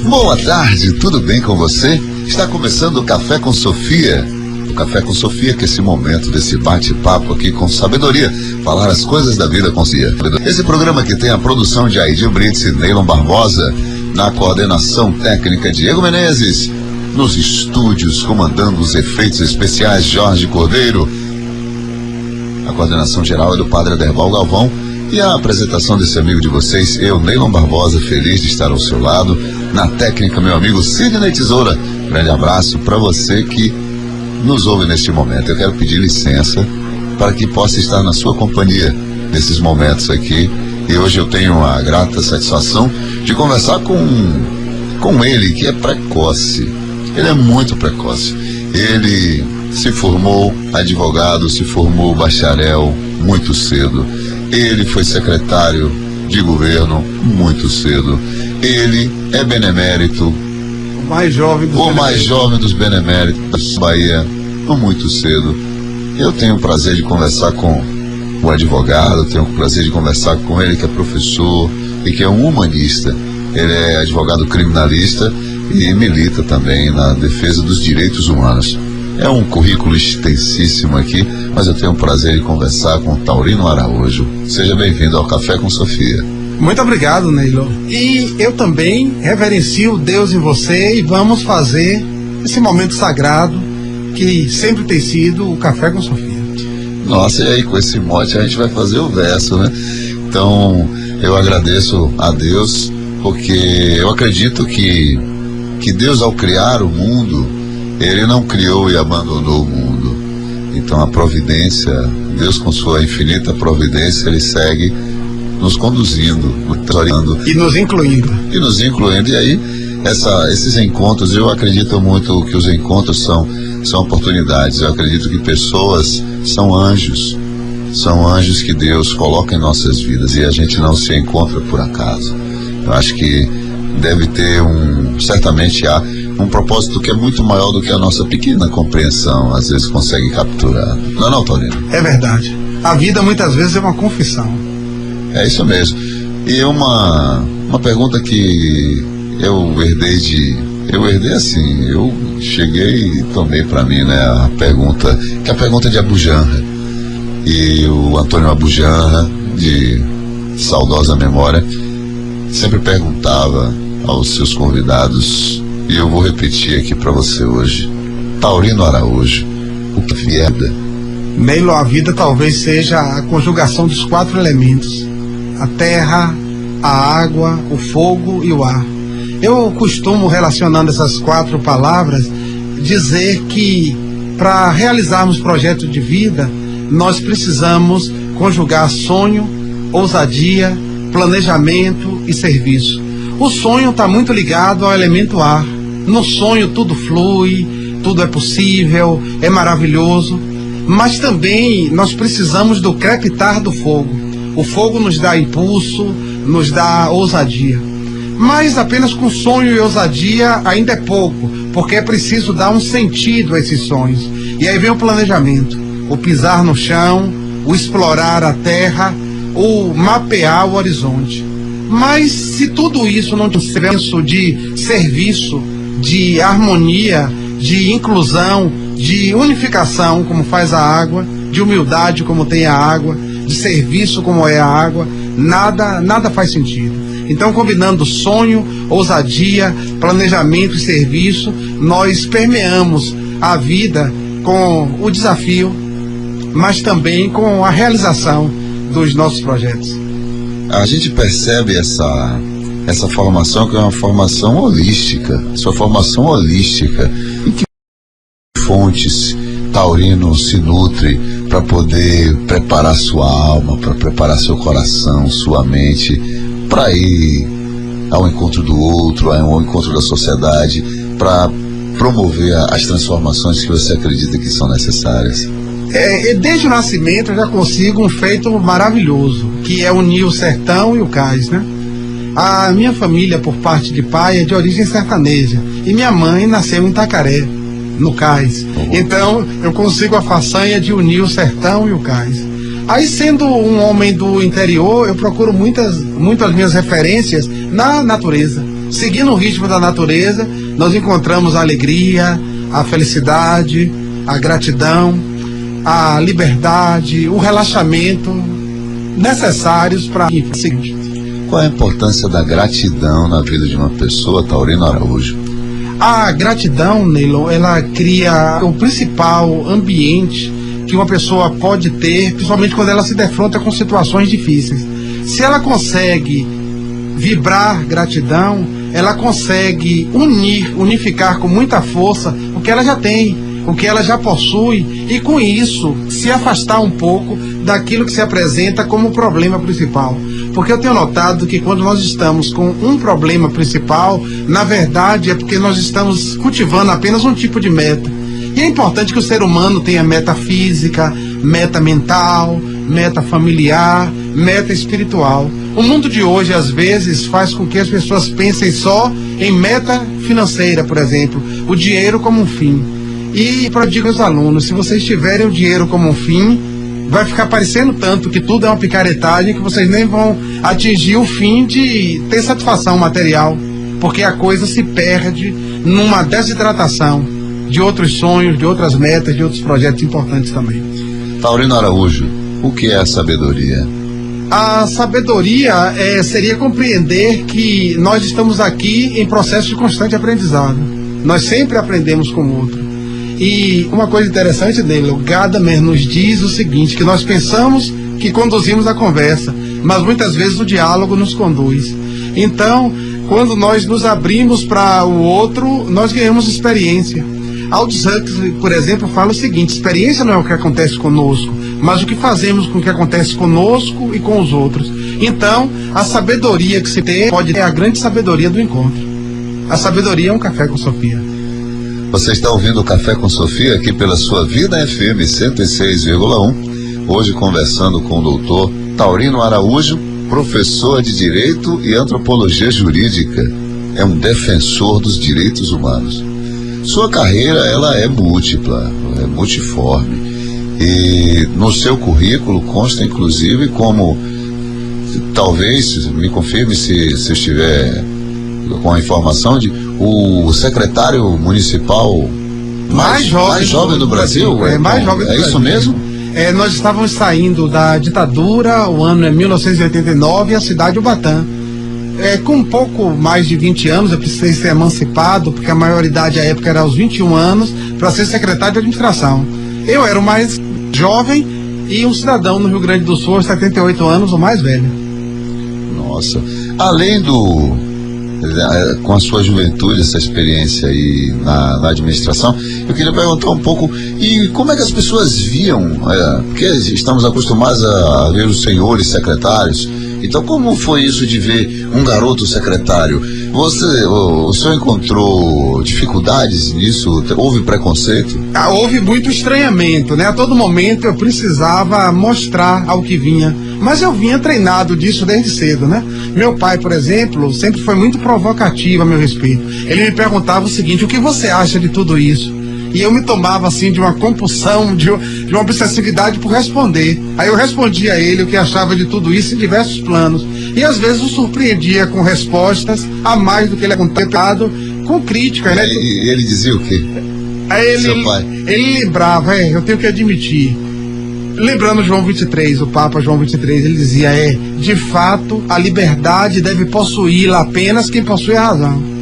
Boa tarde, tudo bem com você? Está começando o Café com Sofia. O Café com Sofia, que é esse momento desse bate-papo aqui com sabedoria, falar as coisas da vida com Sofia. Esse programa que tem a produção de Aidil Brits e Neylon Barbosa, na coordenação técnica Diego Menezes, nos estúdios comandando os efeitos especiais Jorge Cordeiro. A coordenação geral é do Padre Aderval Galvão e a apresentação desse amigo de vocês, eu, Neylon Barbosa, feliz de estar ao seu lado. Na técnica, meu amigo Sidney Tesoura. Grande abraço para você que nos ouve neste momento. Eu quero pedir licença para que possa estar na sua companhia nesses momentos aqui. E hoje eu tenho a grata satisfação de conversar com ele, que é precoce. Ele é muito precoce. Ele se formou advogado, se formou bacharel muito cedo. Ele foi secretário de governo muito cedo. Ele é benemérito. O mais jovem dos beneméritos da Bahia, muito cedo. Eu tenho o prazer de conversar com o advogado, tenho o prazer de conversar com ele, que é professor e que é um humanista. Ele é advogado criminalista e milita também na defesa dos direitos humanos. É um currículo extensíssimo aqui, mas eu tenho o prazer de conversar com o Taurino Araújo. Seja bem-vindo ao Café com Sofia. Muito obrigado, Neylon. E eu também reverencio Deus em você e vamos fazer esse momento sagrado que sempre tem sido o Café com Sofia. Nossa, e aí com esse mote a gente vai fazer o verso, né? Então, eu agradeço a Deus, porque eu acredito que Deus, ao criar o mundo, Ele não criou e abandonou o mundo. Então a providência, Deus com sua infinita providência, Ele segue nos conduzindo, nos orientando. E nos incluindo. E aí, esses encontros, eu acredito muito que os encontros são oportunidades. Eu acredito que pessoas são anjos que Deus coloca em nossas vidas e a gente não se encontra por acaso. Eu acho que deve ter certamente há um propósito que é muito maior do que a nossa pequena compreensão às vezes consegue capturar. Não, Taurino? É verdade. A vida muitas vezes é uma confissão. É isso mesmo. E uma pergunta que eu herdei assim, eu cheguei e tomei para mim, né, a pergunta de Abu Janra. E o Antônio Abu Janra, de saudosa memória, sempre perguntava aos seus convidados, e eu vou repetir aqui para você hoje: Taurino Araújo, o que é a vida? Neylon, a vida talvez seja a conjugação dos 4 elementos: a terra, a água, o fogo e o ar. Eu costumo, relacionando essas 4 palavras, dizer que para realizarmos projetos de vida, nós precisamos conjugar sonho, ousadia, planejamento e serviço. O sonho está muito ligado ao elemento ar. No sonho tudo flui, tudo é possível, é maravilhoso, mas também nós precisamos do crepitar do fogo. O fogo nos dá impulso, nos dá ousadia. Mas apenas com sonho e ousadia ainda é pouco, porque é preciso dar um sentido a esses sonhos. E aí vem o planejamento, o pisar no chão, o explorar a terra, o mapear o horizonte. Mas se tudo isso não tiver senso de serviço, de harmonia, de inclusão, de unificação, como faz a água, de humildade, como tem a água, de serviço, como é a água, nada faz sentido. Então, combinando sonho, ousadia, planejamento e serviço, nós permeamos a vida com o desafio, mas também com a realização dos nossos projetos. A gente percebe essa formação, que é uma formação holística. Sua formação holística. Em que fontes Taurino se nutre para poder preparar sua alma, para preparar seu coração, sua mente, para ir ao encontro do outro, ao encontro da sociedade, para promover as transformações que você acredita que são necessárias? Desde o nascimento eu já consigo um feito maravilhoso, que é unir o sertão e o cais, né? A minha família, por parte de pai, é de origem sertaneja, e minha mãe nasceu em Itacaré, no cais. Então eu consigo a façanha de unir o sertão e o cais. Aí, sendo um homem do interior, eu procuro muito as minhas referências na natureza. seguindo o ritmo da natureza, nós encontramos a alegria, a felicidade, a gratidão, a liberdade, o relaxamento necessários para o seguinte. Qual a importância da gratidão na vida de uma pessoa, Taurino Araújo? A gratidão, Neilon, ela cria o principal ambiente que uma pessoa pode ter, principalmente quando ela se defronta com situações difíceis. Se ela consegue vibrar gratidão, ela consegue unificar com muita força o que ela já tem, o que ela já possui, e com isso se afastar um pouco daquilo que se apresenta como problema principal. Porque eu tenho notado que quando nós estamos com um problema principal, na verdade é porque nós estamos cultivando apenas um tipo de meta. E é importante que o ser humano tenha meta física, meta mental, meta familiar, meta espiritual. O mundo de hoje, às vezes, faz com que as pessoas pensem só em meta financeira, por exemplo, o dinheiro como um fim. E para dizer aos alunos, se vocês tiverem o dinheiro como um fim, vai ficar parecendo tanto que tudo é uma picaretagem que vocês nem vão atingir o fim de ter satisfação material, porque a coisa se perde numa desidratação de outros sonhos, de outras metas, de outros projetos importantes também. Taurino Araújo, o que é a sabedoria? A sabedoria seria compreender que nós estamos aqui em processo de constante aprendizado. Nós sempre aprendemos com o outro. E uma coisa interessante dele, o Gadamer nos diz o seguinte, que nós pensamos que conduzimos a conversa, mas muitas vezes o diálogo nos conduz. Então, quando nós nos abrimos para o outro, nós ganhamos experiência. Aldous Huxley, por exemplo, fala o seguinte: experiência não é o que acontece conosco, mas o que fazemos com o que acontece conosco e com os outros. Então, a sabedoria que se tem pode ter a grande sabedoria do encontro. A sabedoria é um café com Sofia. Você está ouvindo o Café com Sofia aqui pela sua Vida FM 106,1. Hoje conversando com o doutor Taurino Araújo, professor de Direito e Antropologia Jurídica. É um defensor dos direitos humanos. Sua carreira, ela é múltipla, é multiforme. E no seu currículo consta, inclusive, como, talvez, me confirme se eu estiver com a informação, de o secretário municipal mais jovem do Brasil. Mais jovem do Brasil. É isso mesmo? Nós estávamos saindo da ditadura, o ano é 1989, e a cidade de Ubatã. Com um pouco mais de 20 anos, eu precisei ser emancipado, porque a maioridade à época era aos 21 anos, para ser secretário de administração. Eu era o mais jovem e um cidadão no Rio Grande do Sul, aos 78 anos, o mais velho. Nossa. Além com a sua juventude, essa experiência aí na administração, eu queria perguntar um pouco, e como é que as pessoas viam, porque estamos acostumados a ver os senhores secretários, então como foi isso de ver um garoto secretário? O senhor encontrou dificuldades nisso? Houve preconceito? Houve muito estranhamento, né? A todo momento eu precisava mostrar ao que vinha, mas eu vinha treinado disso desde cedo, né? Meu pai, por exemplo, sempre foi muito provocativo a meu respeito. Ele me perguntava o seguinte: o que você acha de tudo isso? E eu me tomava assim de uma compulsão, de uma obsessividade por responder. Aí eu respondia a ele o que achava de tudo isso em diversos planos. E às vezes o surpreendia com respostas a mais do que ele havia contemplado, com crítica, né? E ele dizia o quê? Aí seu pai? Ele lembrava, eu tenho que admitir, lembrando João 23, o Papa João 23, ele dizia, de fato, a liberdade deve possuí-la apenas quem possui a razão.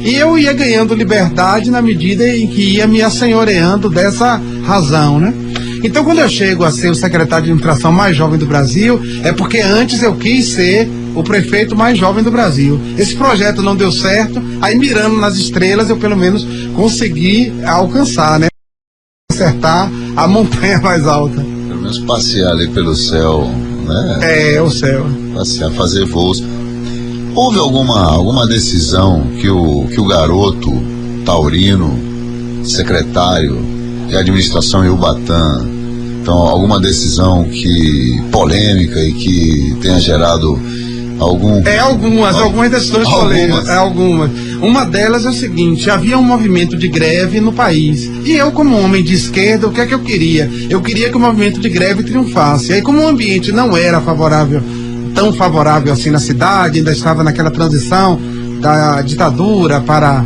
E eu ia ganhando liberdade na medida em que ia me assenhoreando dessa razão, né? Então, quando eu chego a ser o secretário de administração mais jovem do Brasil, é porque antes eu quis ser o prefeito mais jovem do Brasil. Esse projeto não deu certo, aí mirando nas estrelas eu pelo menos consegui alcançar, né? Acertar a montanha mais alta. Pelo menos passear ali pelo céu, né? O céu. Passear, fazer voos. Houve alguma decisão que o garoto taurino, secretário de administração em Ubatã, então alguma decisão polêmica e que tenha gerado algumas decisões polêmicas. Algumas. Uma delas é o seguinte: havia um movimento de greve no país. E eu, como homem de esquerda, o que é que eu queria? Eu queria que o movimento de greve triunfasse. E aí, como o ambiente não era tão favorável assim na cidade, ainda estava naquela transição da ditadura para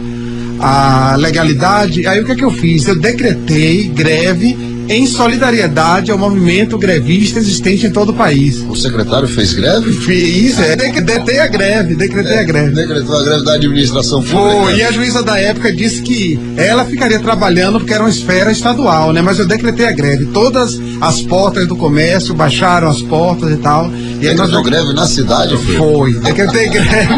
a legalidade. Aí o que é que eu fiz? Eu decretei greve em solidariedade ao movimento grevista existente em todo o país. O secretário fez greve? Fiz, decretei a greve. Decretou a greve da administração pública. Foi, e a juíza da época disse que ela ficaria trabalhando porque era uma esfera estadual, né? Mas eu decretei a greve. Todas as portas do comércio baixaram as portas e tal. E aí decretou greve na cidade, filho? Foi, decretei greve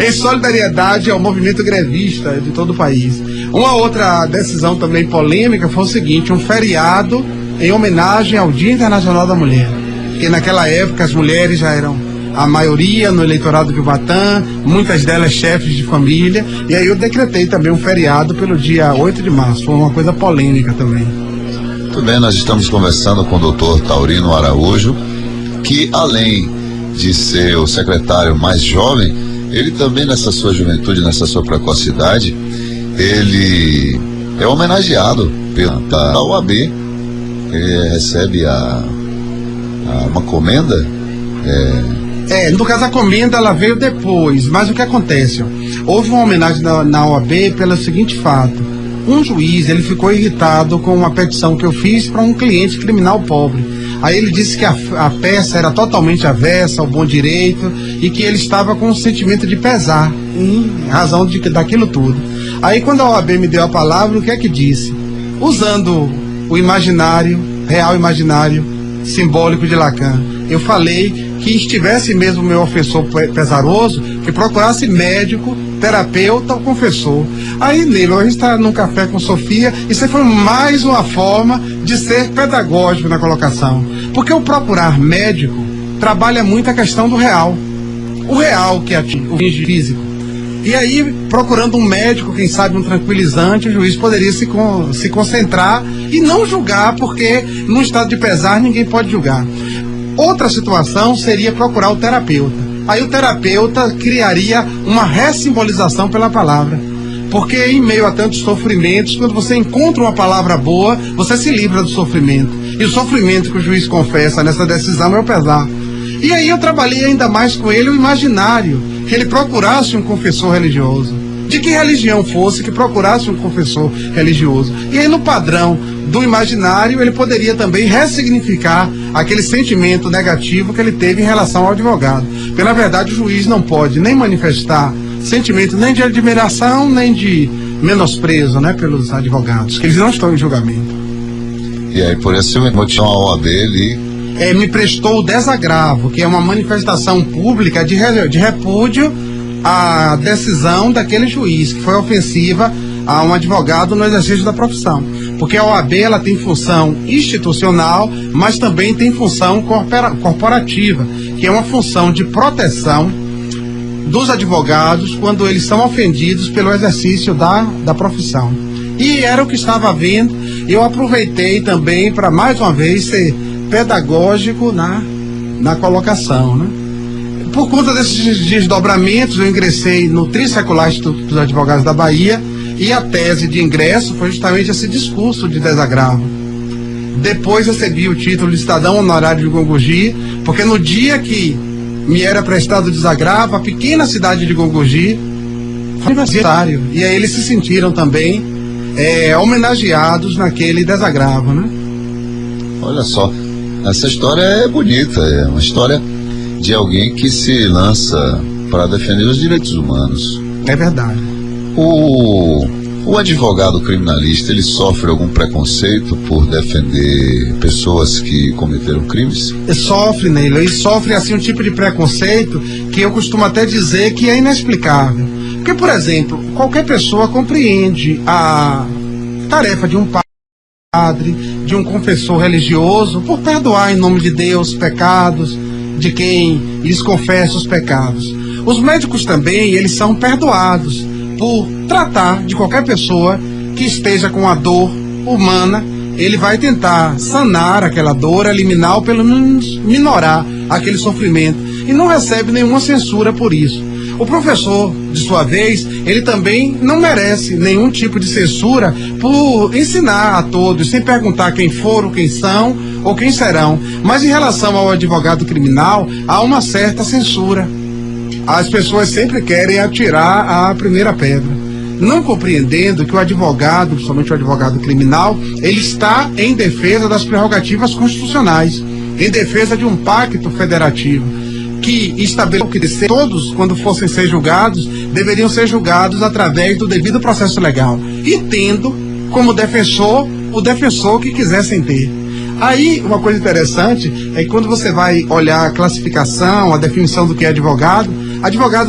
em solidariedade ao movimento grevista de todo o país. Uma outra decisão também polêmica foi o seguinte: um feriado em homenagem ao Dia Internacional da Mulher. Porque naquela época as mulheres já eram a maioria no eleitorado de Ubatã, muitas delas chefes de família, e aí eu decretei também um feriado pelo dia 8 de março. Foi uma coisa polêmica também. Muito bem, nós estamos conversando com o doutor Taurino Araújo, que além de ser o secretário mais jovem, ele também nessa sua juventude, nessa sua precocidade, ele é homenageado pela OAB. Ele recebe uma comenda. No caso a comenda ela veio depois, mas o que acontece? Houve uma homenagem na OAB pelo seguinte fato: um juiz, ele ficou irritado com uma petição que eu fiz para um cliente criminal pobre. Aí ele disse que a peça era totalmente avessa ao bom direito e que ele estava com um sentimento de pesar em razão daquilo tudo. Aí quando a OAB me deu a palavra, o que é que disse? Usando o imaginário, real imaginário, simbólico de Lacan, eu falei que estivesse mesmo meu ofensor pesaroso, que procurasse médico, terapeuta ou confessor. Aí, Nilo, a gente está num café com Sofia, isso foi mais uma forma de ser pedagógico na colocação. Porque o procurar médico trabalha muito a questão do real. O real que atinge o físico. E aí, procurando um médico, quem sabe um tranquilizante, o juiz poderia se concentrar e não julgar, porque num estado de pesar ninguém pode julgar. Outra situação seria procurar o terapeuta. Aí o terapeuta criaria uma ressimbolização pela palavra. Porque em meio a tantos sofrimentos, quando você encontra uma palavra boa, você se livra do sofrimento. E o sofrimento que o juiz confessa nessa decisão é o pesar. E aí eu trabalhei ainda mais com ele o imaginário, que ele procurasse um confessor religioso. De que religião fosse, que procurasse um confessor religioso. E aí no padrão do imaginário, ele poderia também ressignificar aquele sentimento negativo que ele teve em relação ao advogado. Porque na verdade o juiz não pode nem manifestar sentimento nem de admiração, nem de menosprezo, né, pelos advogados, que eles não estão em julgamento. E aí por isso o motivo a OAB me prestou o desagravo, que é uma manifestação pública de repúdio à decisão daquele juiz, que foi ofensiva a um advogado no exercício da profissão. Porque a OAB ela tem função institucional, mas também tem função corporativa, que é uma função de proteção dos advogados quando eles são ofendidos pelo exercício da profissão. E era o que estava havendo. Eu aproveitei também para mais uma vez ser pedagógico na colocação, né? Por conta desses desdobramentos, eu ingressei no Trissecular Instituto dos Advogados da Bahia, e a tese de ingresso foi justamente esse discurso de desagravo. Depois recebi o título de cidadão honorário de Gongogi, porque no dia que me era prestado o desagravo, a pequena cidade de Gongogi foi aniversário, e aí eles se sentiram também homenageados naquele desagravo, né? Olha só, essa história é bonita, é uma história de alguém que se lança para defender os direitos humanos. É verdade. O advogado criminalista, ele sofre algum preconceito por defender pessoas que cometeram crimes? Sofre, Neilo, ele sofre assim um tipo de preconceito que eu costumo até dizer que é inexplicável. Porque, por exemplo, qualquer pessoa compreende a tarefa de um padre, de um confessor religioso, por perdoar em nome de Deus pecados de quem lhes confessa os pecados. Os médicos também, eles são perdoados por tratar de qualquer pessoa que esteja com a dor humana. Ele vai tentar sanar aquela dor, eliminar ou pelo menos minorar aquele sofrimento, e não recebe nenhuma censura por isso. O professor, de sua vez, ele também não merece nenhum tipo de censura por ensinar a todos, sem perguntar quem foram, quem são ou quem serão. Mas em relação ao advogado criminal, há uma certa censura. as pessoas sempre querem atirar a primeira pedra, não compreendendo que o advogado, principalmente o advogado criminal, ele está em defesa das prerrogativas constitucionais, em defesa de um pacto federativo que estabeleceu que todos, quando fossem ser julgados, deveriam ser julgados através do devido processo legal, e tendo como defensor o defensor que quisessem ter. Aí, uma coisa interessante é que quando você vai olhar a classificação, a definição do que é advogado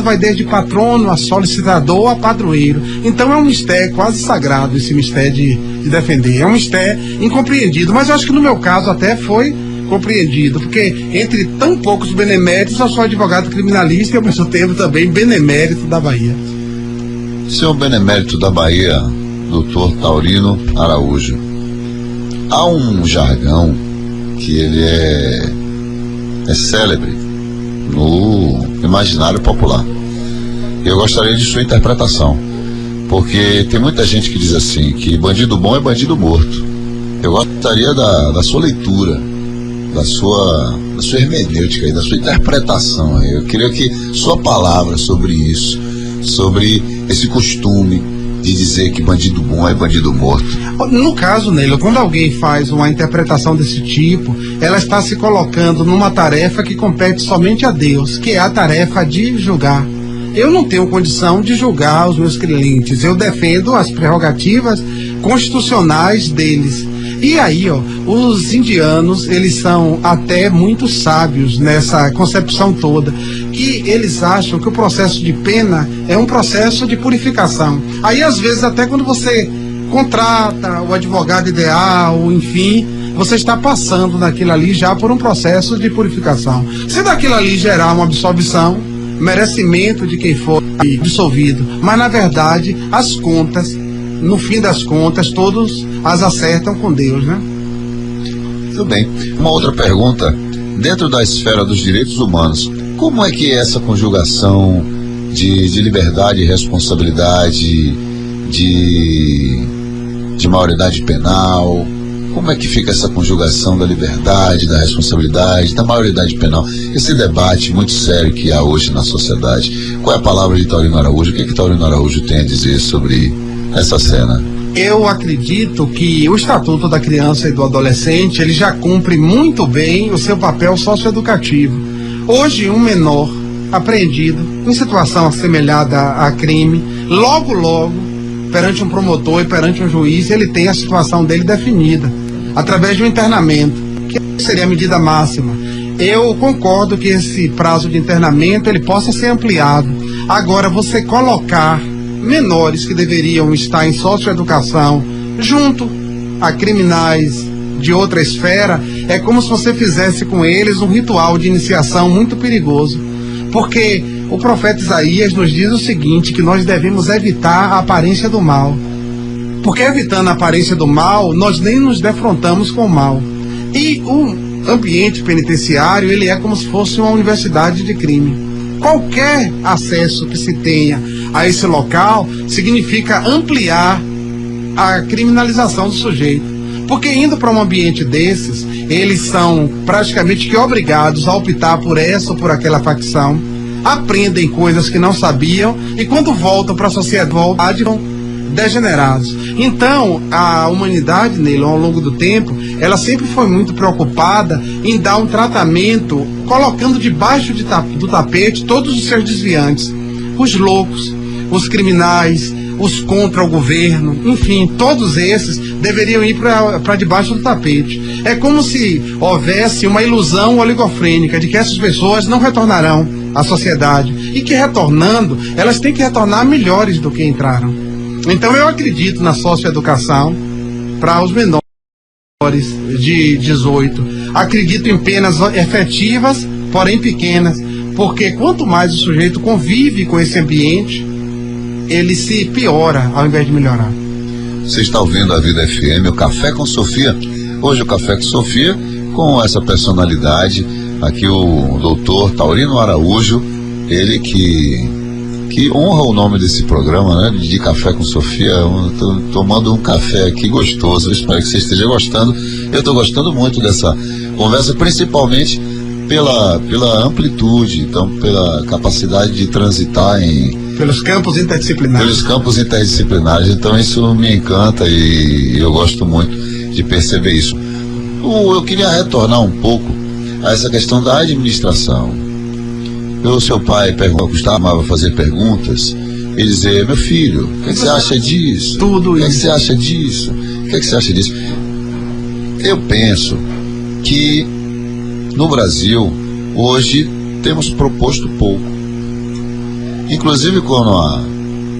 vai desde patrono a solicitador a padroeiro. Então é um mistério quase sagrado esse mistério de defender. É um mistério incompreendido, mas eu acho que no meu caso até foi compreendido, porque entre tão poucos beneméritos eu sou advogado criminalista e ao mesmo tempo também benemérito da Bahia. Senhor benemérito da Bahia, doutor Taurino Araújo, há um jargão que ele é célebre no imaginário popular. Eu gostaria de sua interpretação, porque tem muita gente que diz assim, que bandido bom é bandido morto. Eu gostaria da sua leitura, da sua hermenêutica, da sua interpretação. Eu queria que sua palavra sobre isso, sobre esse costume de dizer que bandido bom é bandido morto. No caso, Neilo, quando alguém faz uma interpretação desse tipo, ela está se colocando numa tarefa que compete somente a Deus, que é a tarefa de julgar. Eu não tenho condição de julgar os meus clientes, eu defendo as prerrogativas constitucionais deles. E aí, os indianos, eles são até muito sábios nessa concepção toda, que eles acham que o processo de pena é um processo de purificação. Aí, às vezes, até quando você contrata o advogado ideal, enfim, você está passando naquilo ali já por um processo de purificação. Se daquilo ali gerar uma absolvição, merecimento de quem for absolvido, mas na verdade, as contas, no fim das contas, todos as acertam com Deus, né? Tudo bem. Uma outra pergunta, dentro da esfera dos direitos humanos, como é que é essa conjugação de liberdade e responsabilidade, de maioridade penal? Como é que fica essa conjugação da liberdade, da responsabilidade, da maioridade penal? Esse debate muito sério que há hoje na sociedade. Qual é a palavra de Taurino Araújo? O que Taurino Araújo tem a dizer sobre essa cena? Eu acredito que o Estatuto da Criança e do Adolescente, ele já cumpre muito bem o seu papel socioeducativo. Hoje, um menor apreendido em situação assemelhada a crime, logo, perante um promotor e perante um juiz, ele tem a situação dele definida, através de um internamento, que seria a medida máxima. Eu concordo que esse prazo de internamento, ele possa ser ampliado. Agora, você colocar menores que deveriam estar em socioeducação junto a criminais de outra esfera, é como se você fizesse com eles um ritual de iniciação muito perigoso, porque o profeta Isaías nos diz o seguinte, que nós devemos evitar a aparência do mal, porque evitando a aparência do mal, nós nem nos defrontamos com o mal. E o ambiente penitenciário, ele é como se fosse uma universidade de crime. Qualquer acesso que se tenha a esse local significa ampliar a criminalização do sujeito. Porque indo para um ambiente desses, eles são praticamente que obrigados a optar por essa ou por aquela facção, aprendem coisas que não sabiam e quando voltam para a sociedade vão degenerados. Então, a humanidade, Neilo, ao longo do tempo, ela sempre foi muito preocupada em dar um tratamento, colocando debaixo do tapete todos os seus desviantes, os loucos, os criminais, os contra o governo, enfim, todos esses deveriam ir para debaixo do tapete. É como se houvesse uma ilusão oligofrênica de que essas pessoas não retornarão à sociedade e que retornando, elas têm que retornar melhores do que entraram. Então eu acredito na socioeducação para os menores de 18. Acredito em penas efetivas, porém pequenas, porque quanto mais o sujeito convive com esse ambiente, ele se piora ao invés de melhorar. Você está ouvindo a Vida FM, o Café com Sofia. Hoje o Café com Sofia, com essa personalidade, aqui o doutor Taurino Araújo, ele que honra o nome desse programa, né? De Café com Sofia. Tô tomando um café aqui gostoso, eu espero que você esteja gostando. Eu estou gostando muito dessa conversa, principalmente pela amplitude, então pela capacidade de transitar pelos campos interdisciplinares. Então isso me encanta e eu gosto muito de perceber isso. Eu queria retornar um pouco a essa questão da administração. O seu pai costumava fazer perguntas e dizer: meu filho, o que você acha disso? Tudo isso. O que você acha disso? O que você acha disso? Eu penso que no Brasil hoje temos proposto pouco. Inclusive quando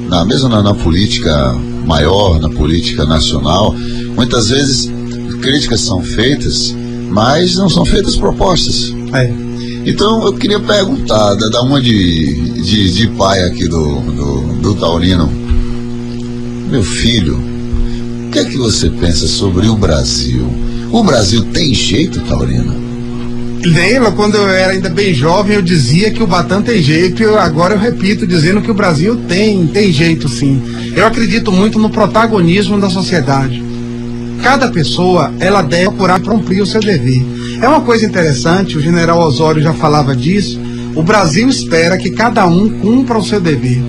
na política maior, na política nacional, muitas vezes críticas são feitas, mas não são feitas propostas. Então eu queria perguntar, da uma de pai aqui do Taurino: meu filho, o que é que você pensa sobre o Brasil? O Brasil tem jeito, Taurino? Lembra, quando eu era ainda bem jovem, eu dizia que o Batã tem jeito, e agora eu repito, dizendo que o Brasil tem jeito sim. Eu acredito muito no protagonismo da sociedade. Cada pessoa, ela deve procurar cumprir o seu dever. É uma coisa interessante, o general Osório já falava disso, o Brasil espera que cada um cumpra o seu dever.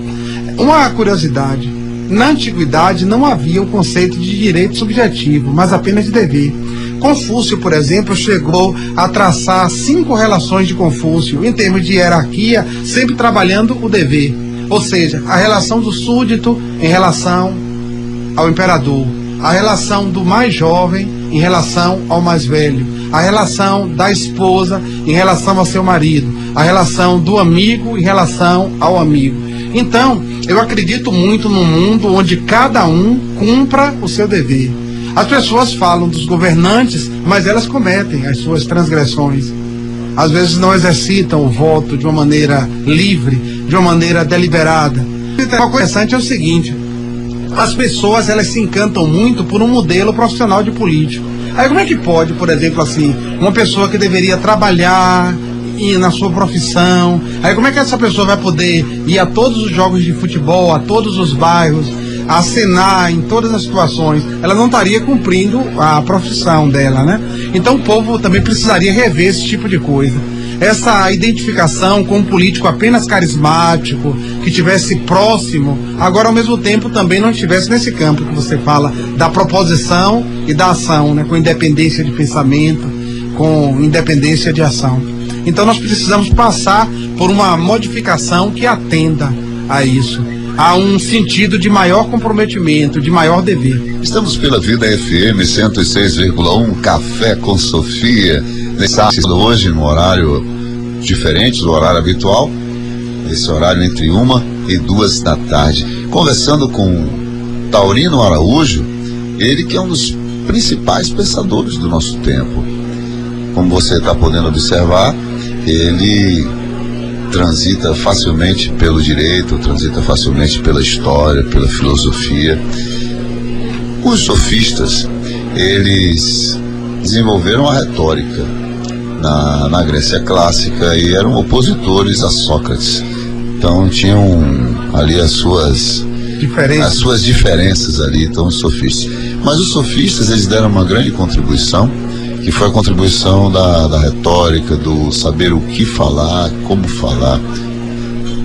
Uma curiosidade: na antiguidade não havia o conceito de direito subjetivo, mas apenas de dever. Confúcio, por exemplo, chegou a traçar 5 relações de Confúcio, em termos de hierarquia, sempre trabalhando o dever. Ou seja, a relação do súdito em relação ao imperador, a relação do mais jovem em relação ao mais velho, a relação da esposa em relação ao seu marido, a relação do amigo em relação ao amigo. Então, eu acredito muito num mundo onde cada um cumpra o seu dever. As pessoas falam dos governantes, mas elas cometem as suas transgressões. Às vezes não exercitam o voto de uma maneira livre, de uma maneira deliberada. Uma coisa interessante é o seguinte: as pessoas, elas se encantam muito por um modelo profissional de político. Aí como é que pode, por exemplo, assim, uma pessoa que deveria trabalhar na sua profissão, aí como é que essa pessoa vai poder ir a todos os jogos de futebol, a todos os bairros, acenar em todas as situações? Ela não estaria cumprindo a profissão dela, né? Então o povo também precisaria rever esse tipo de coisa. Essa identificação com um político apenas carismático, que estivesse próximo, agora ao mesmo tempo também não estivesse nesse campo que você fala, da proposição e da ação, né? Com independência de pensamento, com independência de ação. Então nós precisamos passar por uma modificação que atenda a isso. Há um sentido de maior comprometimento, de maior dever. Estamos pela Vida FM 106,1, Café com Sofia, hoje no horário diferente do horário habitual, esse horário entre 1 e 2 da tarde, conversando com Taurino Araújo, ele que é um dos principais pensadores do nosso tempo. Como você está podendo observar, ele transita facilmente pelo direito, transita facilmente pela história, pela filosofia. Os sofistas, eles desenvolveram a retórica na Grécia clássica e eram opositores a Sócrates. Então tinham ali as suas diferenças ali, então os sofistas. Mas os sofistas, eles deram uma grande contribuição, que foi a contribuição da retórica, do saber o que falar, como falar.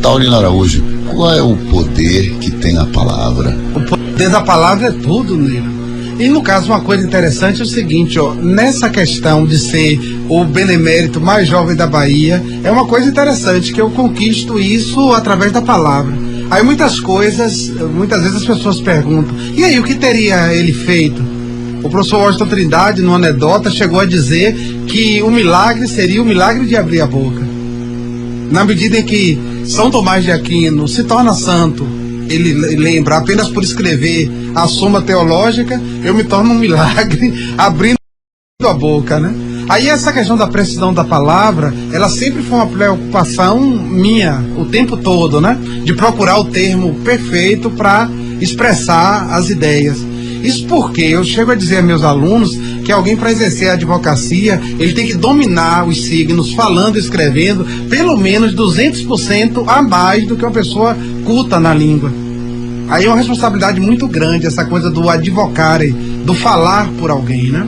Taurino Araújo, qual é o poder que tem a palavra? O poder da palavra é tudo, Nilo. E no caso, uma coisa interessante é o seguinte, nessa questão de ser o benemérito mais jovem da Bahia, é uma coisa interessante, que eu conquisto isso através da palavra. Aí muitas vezes as pessoas perguntam: e aí, o que teria ele feito? O professor Washington Trindade, numa anedota, chegou a dizer que o milagre seria o milagre de abrir a boca. Na medida em que São Tomás de Aquino se torna santo, ele lembra, apenas por escrever a Suma Teológica, eu me torno um milagre abrindo a boca, né? Aí essa questão da precisão da palavra, ela sempre foi uma preocupação minha, o tempo todo, né? De procurar o termo perfeito para expressar as ideias. Isso porque eu chego a dizer a meus alunos que alguém, para exercer a advocacia, ele tem que dominar os signos, falando e escrevendo, pelo menos 200% a mais do que uma pessoa culta na língua. Aí é uma responsabilidade muito grande essa coisa do advocare, do falar por alguém, né?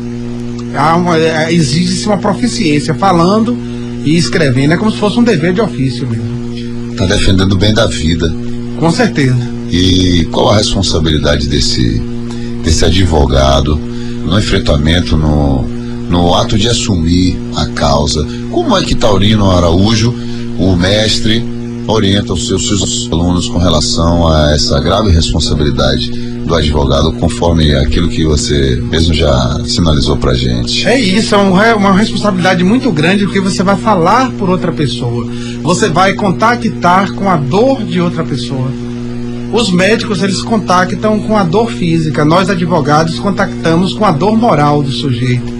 Exige-se uma proficiência falando e escrevendo. É como se fosse um dever de ofício mesmo. Está defendendo o bem da vida. Com certeza. E qual a responsabilidade desse advogado no enfrentamento, no ato de assumir a causa? Como é que Taurino Araújo, o mestre, orienta os seus alunos com relação a essa grave responsabilidade do advogado, conforme aquilo que você mesmo já sinalizou pra gente? É isso, é uma responsabilidade muito grande, porque você vai falar por outra pessoa, você vai contactar com a dor de outra pessoa. Os médicos, eles contactam com a dor física, nós advogados contactamos com a dor moral do sujeito.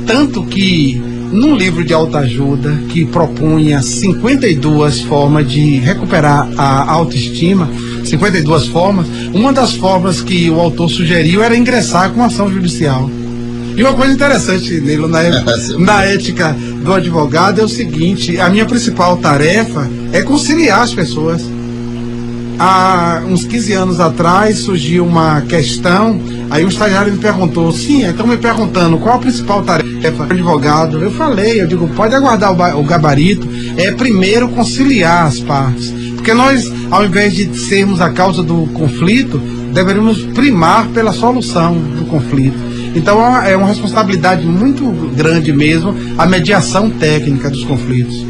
Tanto que, num livro de autoajuda que propunha 52 formas de recuperar a autoestima, 52 formas, uma das formas que o autor sugeriu era ingressar com ação judicial. E uma coisa interessante, Nilo, na ética do advogado é o seguinte: a minha principal tarefa é conciliar as pessoas. Há uns 15 anos atrás surgiu uma questão, aí um estagiário me perguntou, estão me perguntando qual a principal tarefa do advogado. Eu digo, pode aguardar o gabarito, é primeiro conciliar as partes. Porque nós, ao invés de sermos a causa do conflito, deveríamos primar pela solução do conflito. Então é uma responsabilidade muito grande mesmo a mediação técnica dos conflitos.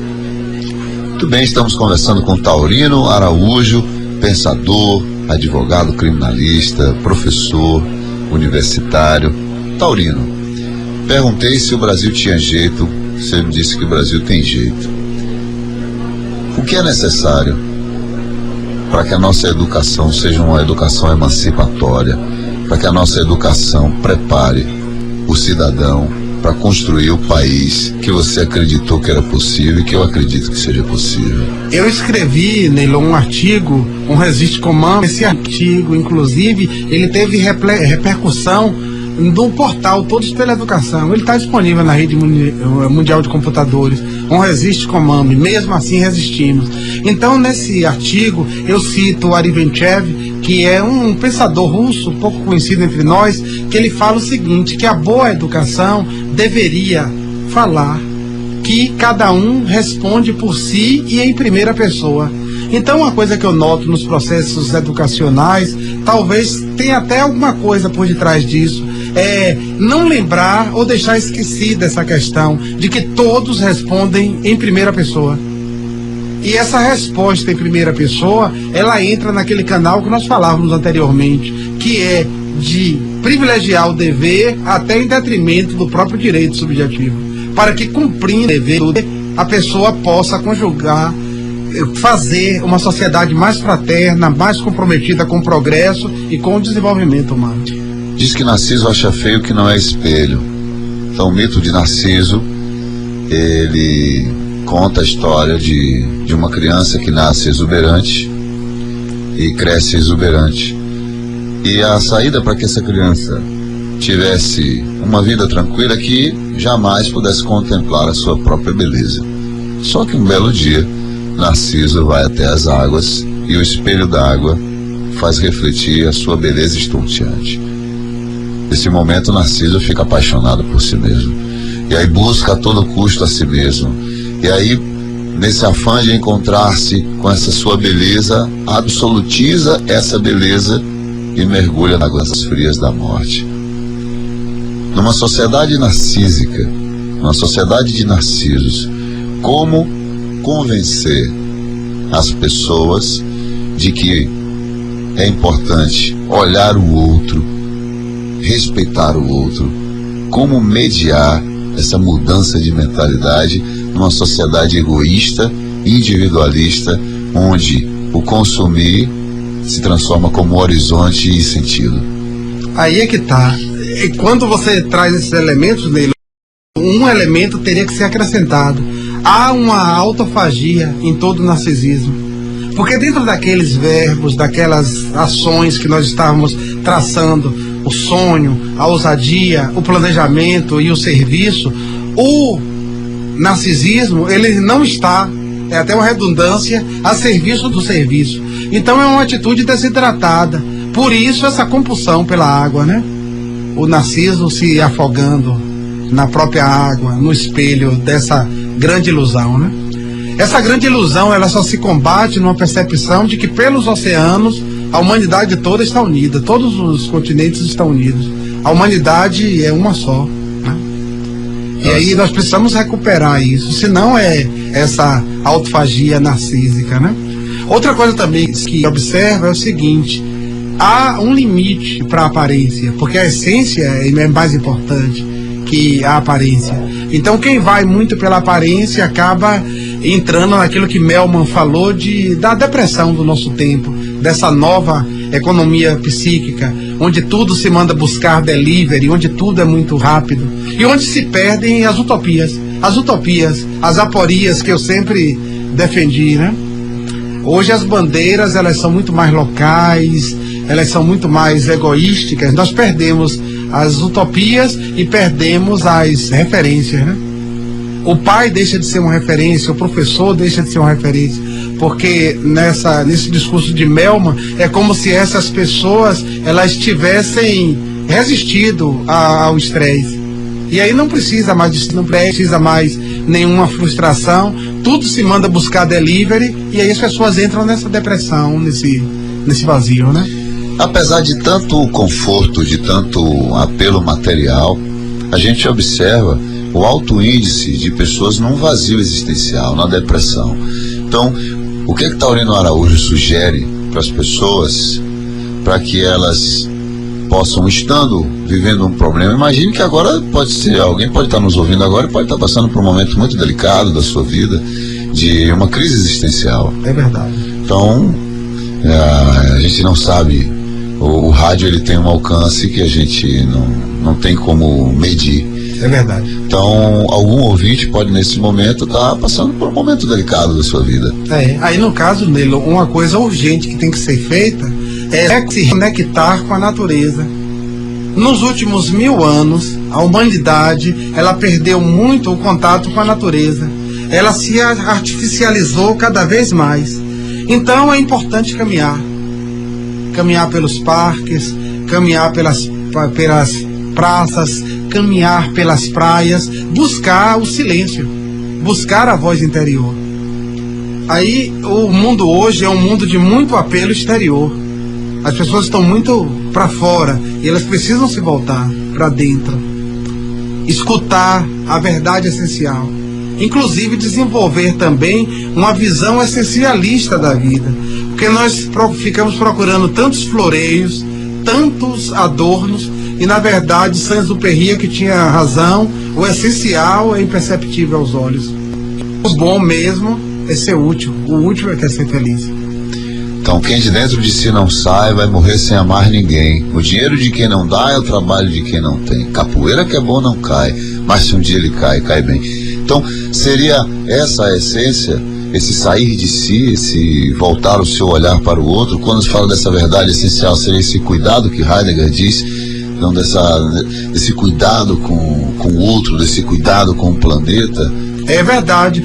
Muito bem, estamos conversando com Taurino Araújo, pensador, advogado criminalista, professor universitário. Taurino, perguntei se o Brasil tinha jeito, você me disse que o Brasil tem jeito. O que é necessário para que a nossa educação seja uma educação emancipatória, para que a nossa educação prepare o cidadão para construir o país que você acreditou que era possível e que eu acredito que seja possível? Eu escrevi, Neilon, um artigo, um Resiste Comando. Esse artigo, inclusive, ele teve repercussão no portal Todos pela Educação. Ele está disponível na rede mundial de computadores. Um Resiste Comando, mesmo assim resistimos. Então, nesse artigo, eu cito Arivenchev, que é um pensador russo, pouco conhecido entre nós, que ele fala o seguinte, que a boa educação deveria falar que cada um responde por si e em primeira pessoa. Então, uma coisa que eu noto nos processos educacionais, talvez tenha até alguma coisa por detrás disso, é não lembrar ou deixar esquecida essa questão de que todos respondem em primeira pessoa. E essa resposta em primeira pessoa, ela entra naquele canal que nós falávamos anteriormente, que é de privilegiar o dever até em detrimento do próprio direito subjetivo, para que, cumprindo o dever, a pessoa possa conjugar, fazer uma sociedade mais fraterna, mais comprometida com o progresso e com o desenvolvimento humano. Diz que Narciso acha feio que não é espelho. Então, o mito de Narciso, ele conta a história de uma criança que nasce exuberante e cresce exuberante. E a saída para que essa criança tivesse uma vida tranquila é que jamais pudesse contemplar a sua própria beleza. Só que um belo dia, Narciso vai até as águas e o espelho d'água faz refletir a sua beleza estonteante. Nesse momento, Narciso fica apaixonado por si mesmo. E aí busca a todo custo a si mesmo. E aí, nesse afã de encontrar-se com essa sua beleza, absolutiza essa beleza e mergulha nas águas frias da morte. Numa sociedade narcísica, numa sociedade de narcisos, como convencer as pessoas de que é importante olhar o outro, respeitar o outro, como mediar essa mudança de mentalidade numa sociedade egoísta, individualista, onde o consumir se transforma como horizonte e sentido. Aí é que tá. E quando você traz esses elementos, Neilo, um elemento teria que ser acrescentado. Há uma autofagia em todo o narcisismo. Porque dentro daqueles verbos, daquelas ações que nós estávamos traçando, o sonho, a ousadia, o planejamento e o serviço, o narcisismo, ele não está, é até uma redundância, a serviço do serviço. Então é uma atitude desidratada. Por isso essa compulsão pela água, né? O Narciso se afogando na própria água, no espelho grande ilusão, né? Essa grande ilusão, ela só se combate numa percepção de que pelos oceanos a humanidade toda está unida, todos os continentes estão unidos. A humanidade é uma só, né? E aí nós precisamos recuperar isso, senão é essa autofagia narcísica, né? Outra coisa também que observa é o seguinte: há um limite para a aparência, porque a essência é mais importante que a aparência. Então quem vai muito pela aparência acaba entrando naquilo que Melman falou da depressão do nosso tempo, dessa nova economia psíquica, onde tudo se manda buscar delivery, onde tudo é muito rápido e onde se perdem as utopias, as aporias que eu sempre defendi, né? Hoje as bandeiras, elas são muito mais locais, elas são muito mais egoísticas, nós perdemos as utopias e perdemos as referências, né? O pai deixa de ser uma referência, o professor deixa de ser uma referência, porque nesse discurso de Melman é como se essas pessoas elas tivessem resistido ao estresse. E aí não precisa mais nenhuma frustração, tudo se manda buscar delivery e aí as pessoas entram nessa depressão, nesse vazio, né? Apesar de tanto conforto, de tanto apelo material, a gente observa o alto índice de pessoas num vazio existencial, na depressão. Então, o que Taurino Araújo sugere para as pessoas, para que elas possam, vivendo um problema? Imagine que agora alguém pode estar nos ouvindo agora e pode estar passando por um momento muito delicado da sua vida, de uma crise existencial. É verdade. Então, a gente não sabe, o rádio ele tem um alcance que a gente não tem como medir. É verdade. Então, algum ouvinte pode nesse momento estar passando por um momento delicado da sua vida. Aí no caso, Nilo, uma coisa urgente que tem que ser feita é se conectar com a natureza. Nos últimos 1000 anos, a humanidade, ela perdeu muito o contato com a natureza. Ela se artificializou cada vez mais. Então é importante caminhar pelos parques, caminhar pelas praças, caminhar pelas praias, buscar o silêncio, buscar a voz interior. Aí o mundo hoje é um mundo de muito apelo exterior. As pessoas estão muito para fora e elas precisam se voltar para dentro, escutar a verdade essencial, inclusive desenvolver também uma visão essencialista da vida, porque nós ficamos procurando tantos floreios, tantos adornos, e na verdade Saint-Exupéry, que tinha razão, o essencial é imperceptível aos olhos. O bom mesmo é ser útil, o útil é que é ser feliz. Então quem de dentro de si não sai vai morrer sem amar ninguém. O dinheiro de quem não dá é o trabalho de quem não tem. Capoeira que é bom não cai, mas se um dia ele cai, cai bem. Então seria essa a essência, esse sair de si, esse voltar o seu olhar para o outro. Quando se fala dessa verdade essencial, seria esse cuidado que Heidegger diz, não desse cuidado com o outro, desse cuidado com o planeta. É verdade.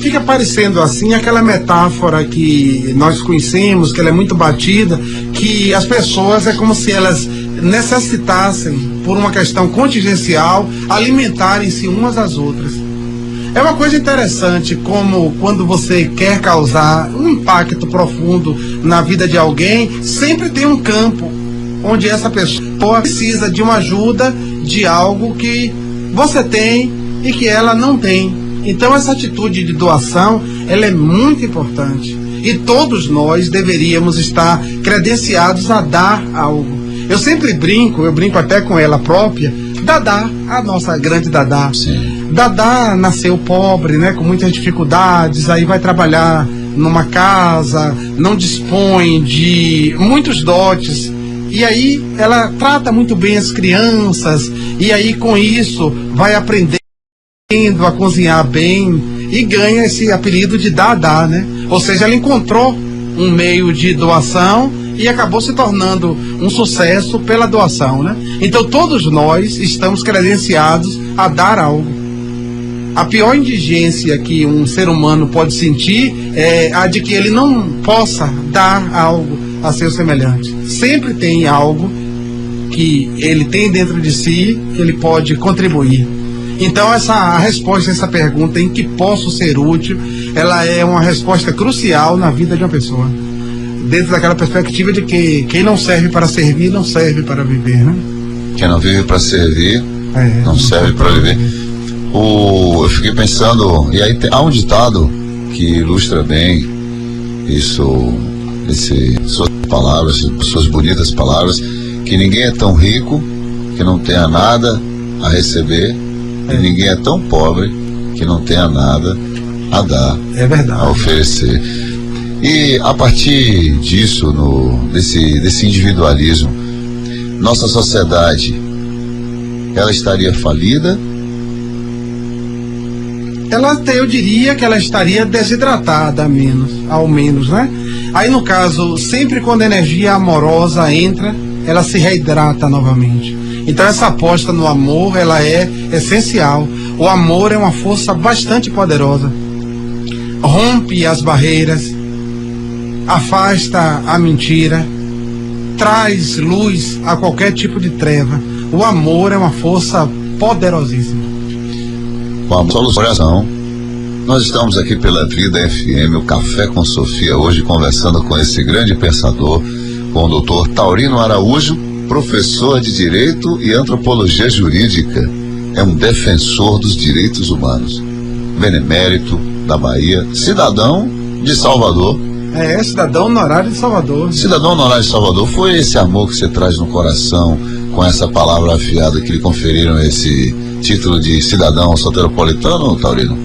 Fica parecendo assim aquela metáfora que nós conhecemos, que ela é muito batida, que as pessoas é como se elas necessitassem, por uma questão contingencial, alimentarem-se umas às outras. É uma coisa interessante como quando você quer causar um impacto profundo na vida de alguém, sempre tem um campo onde essa pessoa precisa de uma ajuda, de algo que você tem e que ela não tem. Então essa atitude de doação, ela é muito importante. E todos nós deveríamos estar credenciados a dar algo. Eu sempre brinco até com ela própria, Dadá, a nossa grande Dadá. Sim. Dadá nasceu pobre, né, com muitas dificuldades, aí vai trabalhar numa casa, não dispõe de muitos dotes. E aí ela trata muito bem as crianças, e aí com isso vai aprendendo a cozinhar bem e ganha esse apelido de Dadá, né? Ou seja, ela encontrou um meio de doação e acabou se tornando um sucesso pela doação, né? Então todos nós estamos credenciados a dar algo. A pior indigência que um ser humano pode sentir é a de que ele não possa dar algo a seu semelhante. Sempre tem algo que ele tem dentro de si que ele pode contribuir. Então a resposta a essa pergunta, em que posso ser útil, ela é uma resposta crucial na vida de uma pessoa, dentro daquela perspectiva de que quem não serve para servir, não serve para viver, né? Quem não vive para servir, não serve para viver. Eu fiquei pensando, e aí há um ditado que ilustra bem isso, suas palavras, suas bonitas palavras, que ninguém é tão rico que não tenha nada a receber, e ninguém é tão pobre que não tenha nada a dar, a oferecer. E a partir disso, desse individualismo, nossa sociedade, ela estaria falida? Eu diria que ela estaria desidratada, ao menos, né? Aí, no caso, sempre quando a energia amorosa entra, ela se reidrata novamente. Então, essa aposta no amor, ela é essencial. O amor é uma força bastante poderosa. Rompe as barreiras, afasta a mentira, traz luz a qualquer tipo de treva. O amor é uma força poderosíssima. Vamos, solução. Nós estamos aqui pela Vida FM, o Café com Sofia, hoje conversando com esse grande pensador, com o Dr. Taurino Araújo, professor de Direito e Antropologia Jurídica. É um defensor dos direitos humanos, benemérito da Bahia, cidadão de Salvador. Cidadão honorário de Salvador. Cidadão honorário de Salvador. Foi esse amor que você traz no coração, com essa palavra afiada que lhe conferiram esse título de cidadão soteropolitano, Taurino?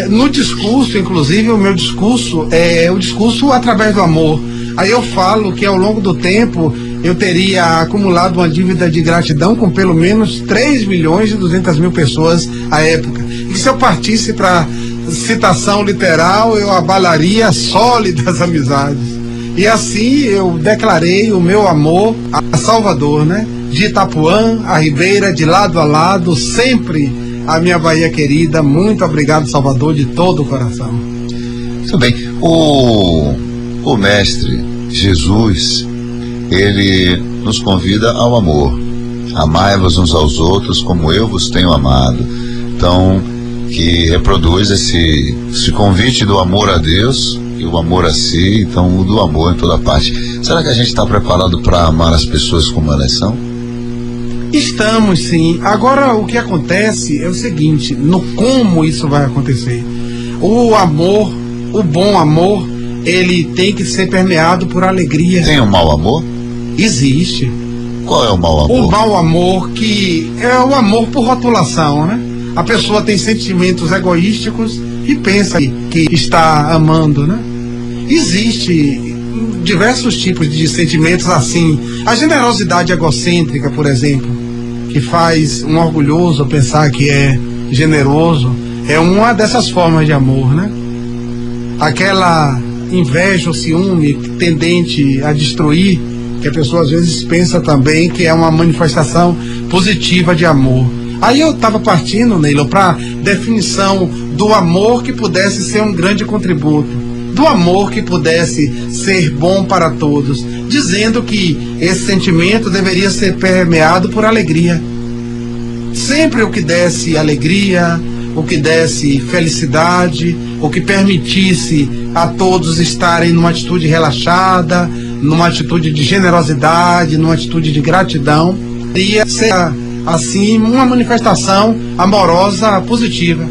No discurso, inclusive, o meu discurso é o discurso através do amor. Aí eu falo que ao longo do tempo eu teria acumulado uma dívida de gratidão com pelo menos 3.200.000 pessoas à época. E se eu partisse para citação literal, eu abalaria sólidas amizades. E assim eu declarei o meu amor a Salvador, né? De Itapuã a Ribeira, de lado a lado, sempre a minha Bahia querida. Muito obrigado, Salvador, de todo o coração. Muito bem. O Mestre Jesus, ele nos convida ao amor. Amai-vos uns aos outros como eu vos tenho amado. Então, que reproduz esse convite do amor a Deus e o amor a si, então o do amor em toda parte. Será que a gente está preparado para amar as pessoas como elas são? Estamos, sim. Agora, o que acontece é o seguinte, no como isso vai acontecer. O amor, o bom amor, ele tem que ser permeado por alegria. Tem um mau amor? Existe. Qual é o mau amor? O mau amor, que é o amor por rotulação, né? A pessoa tem sentimentos egoísticos e pensa que está amando, né? Existe diversos tipos de sentimentos assim. A generosidade egocêntrica, por exemplo, que faz um orgulhoso pensar que é generoso, é uma dessas formas de amor, né? Aquela inveja ou ciúme tendente a destruir, que a pessoa às vezes pensa também que é uma manifestação positiva de amor. Aí eu estava partindo, Neilo, para definição do amor que pudesse ser um grande contributo, do amor que pudesse ser bom para todos, dizendo que esse sentimento deveria ser permeado por alegria. Sempre o que desse alegria, o que desse felicidade, o que permitisse a todos estarem numa atitude relaxada, numa atitude de generosidade, numa atitude de gratidão, ia ser assim uma manifestação amorosa positiva,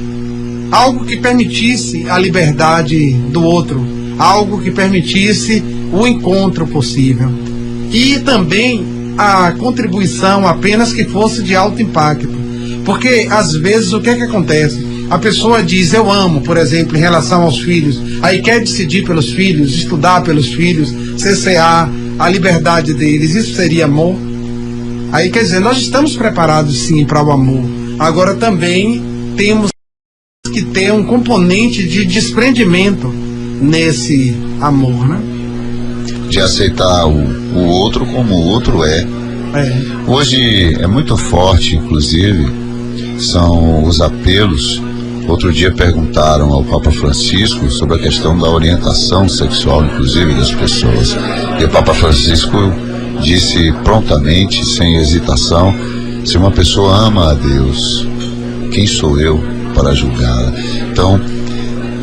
algo que permitisse a liberdade do outro, algo que permitisse o encontro possível, e também a contribuição apenas que fosse de alto impacto, porque às vezes o que é que acontece? A pessoa diz eu amo, por exemplo, em relação aos filhos, aí quer decidir pelos filhos, estudar pelos filhos, CCA, a liberdade deles, isso seria amor? Aí quer dizer, nós estamos preparados sim para o amor, agora também temos que ter um componente de desprendimento nesse amor, né? De aceitar o outro como o outro é. Hoje é muito forte, inclusive, são os apelos. Outro dia perguntaram ao Papa Francisco sobre a questão da orientação sexual, inclusive, das pessoas. E o Papa Francisco disse prontamente, sem hesitação, se uma pessoa ama a Deus, quem sou eu para julgá-la? Então,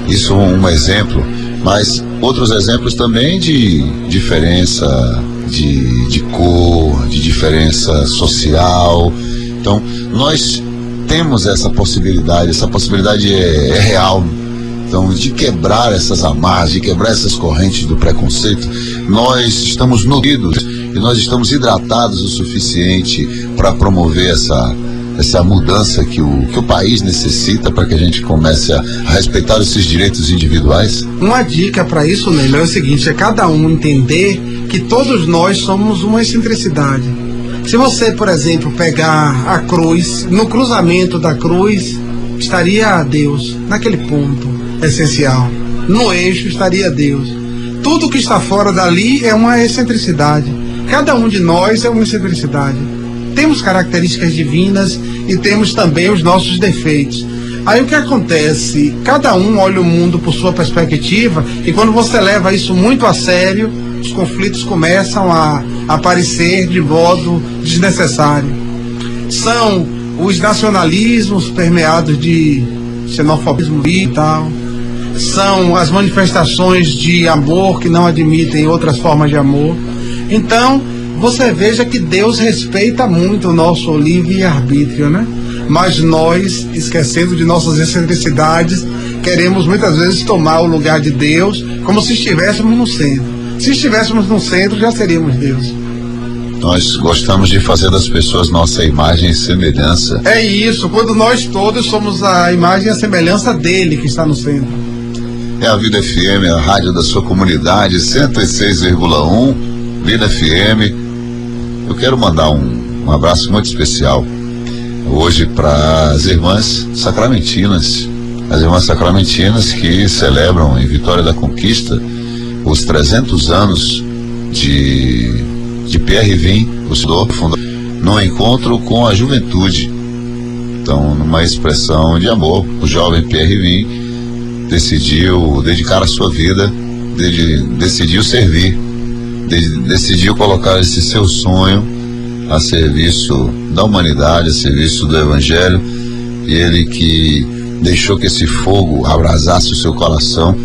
isso é um exemplo, mas outros exemplos também de diferença de cor, de diferença social. Então, nós temos essa possibilidade é real. Então, de quebrar essas amarras, de quebrar essas correntes do preconceito, nós estamos nutridos e nós estamos hidratados o suficiente para promover essa mudança que o país necessita para que a gente comece a respeitar esses direitos individuais? Uma dica para isso, Nélio, é o seguinte: é cada um entender que todos nós somos uma excentricidade. Se você, por exemplo, pegar a cruz, no cruzamento da cruz estaria Deus, naquele ponto essencial. No eixo estaria Deus. Tudo que está fora dali é uma excentricidade. Cada um de nós é uma excentricidade. Temos características divinas e temos também os nossos defeitos. Aí o que acontece? Cada um olha o mundo por sua perspectiva, e quando você leva isso muito a sério, os conflitos começam a aparecer de modo desnecessário. São os nacionalismos permeados de xenofobismo e tal. São as manifestações de amor que não admitem outras formas de amor. Então, você veja que Deus respeita muito o nosso livre-arbítrio, né? Mas nós, esquecendo de nossas excentricidades, queremos muitas vezes tomar o lugar de Deus como se estivéssemos no centro. Se estivéssemos no centro, já seríamos Deus. Nós gostamos de fazer das pessoas nossa imagem e semelhança. É isso, quando nós todos somos a imagem e a semelhança dele que está no centro. É a Vida FM, a rádio da sua comunidade, 106,1, Vida FM. Eu quero mandar um abraço muito especial hoje para as irmãs sacramentinas. As irmãs sacramentinas que celebram em Vitória da Conquista os 300 anos de Pierre Vim, o fundador, no encontro com a juventude. Então, numa expressão de amor, o jovem Pierre Vim decidiu dedicar a sua vida, decidiu servir, decidiu colocar esse seu sonho a serviço da humanidade, a serviço do Evangelho. E ele que deixou que esse fogo abrasasse o seu coração,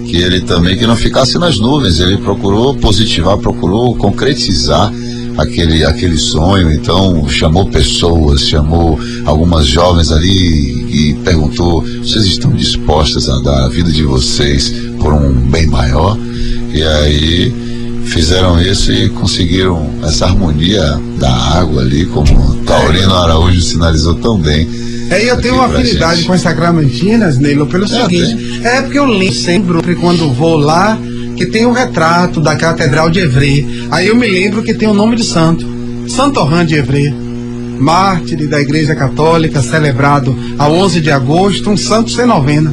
que ele também que não ficasse nas nuvens. Ele procurou positivar, procurou concretizar aquele sonho. Então chamou pessoas, chamou algumas jovens ali e perguntou: vocês estão dispostas a dar a vida de vocês por um bem maior? E aí fizeram isso e conseguiram essa harmonia da água ali, como Taurino Araújo sinalizou tão bem. Eu tenho uma afinidade com as sacramentinas, Neilo, pelo seguinte: porque eu lembro sempre, quando vou lá, que tem o retrato da Catedral de Évreux. Aí eu me lembro que tem o nome de santo, Santo Orhan de Évreux, mártir da Igreja Católica, celebrado a 11 de agosto, um santo sem novena.